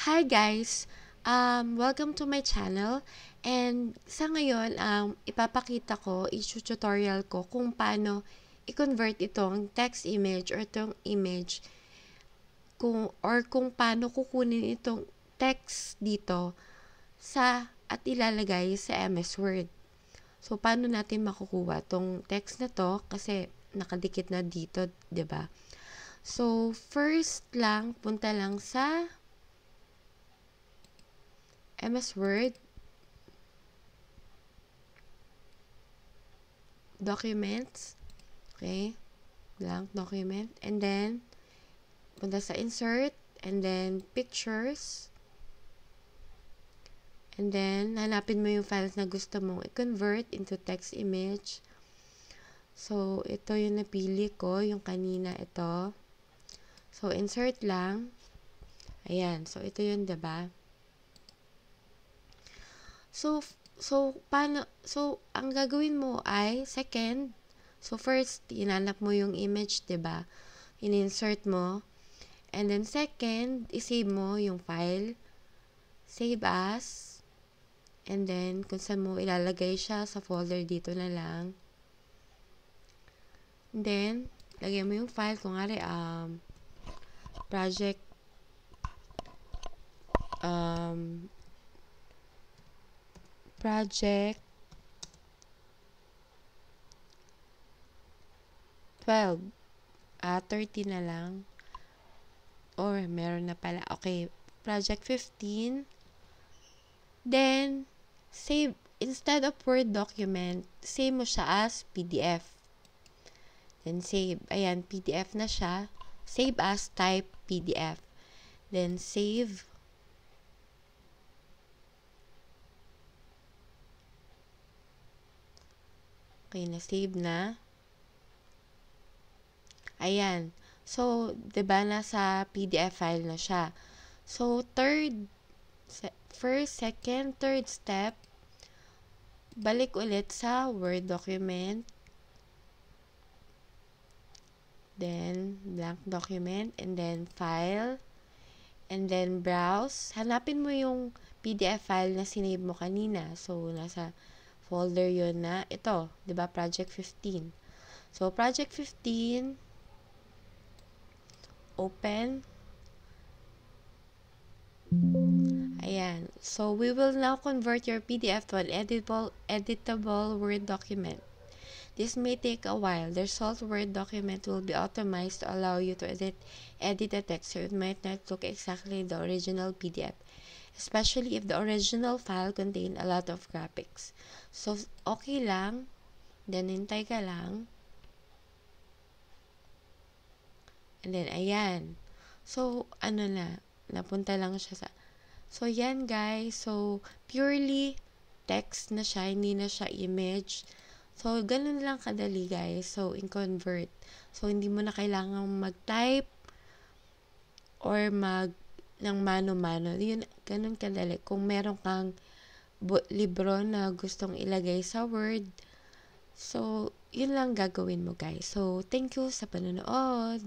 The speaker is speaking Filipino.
Hi guys! Welcome to my channel. And sa ngayon, ipapakita ko, i-tutorial ko kung paano i-convert itong text image or itong image kung paano kukunin itong text dito at ilalagay sa MS Word. So, paano natin makukuha itong text na to kasi nakadikit na dito, 'di ba? So, first lang, punta lang sa MS Word, Documents, okay, blank document, and then, punta sa Insert, and then, Pictures, and then, hanapin mo yung files na gusto mong i-convert into text image. So, ito yung napili ko, yung kanina ito. So, insert lang. Ayan, so ito yun, diba? So, ang gagawin mo ay, so first, hinanap mo yung image, diba? In-insert mo. And then, second, isave mo yung file. Save as. And then, kung saan mo ilalagay siya sa folder dito na lang. And then, lagay mo yung file. Kung nga project, project 12. 30 na lang. Or, meron na pala. Okay. Project 15. Then, save. Instead of Word document, save mo siya as PDF. Then, save. Ayan, PDF na siya. Save as type PDF. Then, save. Okay, na-save na. Ayan. So, diba nasa PDF file na siya. So, first, second, third step, balik ulit sa Word document. Then, blank document. And then, file. And then, browse. Hanapin mo yung PDF file na sinave mo kanina. So, nasa folder yun na ito. Diba? Project 15. So, Project 15, open. Ayan. So, we will now convert your PDF to an editable Word document. This may take a while. The result Word document will be optimized to allow you to edit the text so it might not look exactly the original PDF, especially if the original file contained a lot of graphics. So, okay lang. Then, hintay ka lang. And then, ayan. So, napunta lang siya sa... So, yan guys. So, purely text na siya, hindi na siya image. So, ganun lang kadali guys. So, in-convert. So, hindi mo na kailangang mag-type or ng mano-mano. Yun, ganun kadali. Kung meron kang libro na gustong ilagay sa Word, so, yun lang gagawin mo guys. So, thank you sa panonood.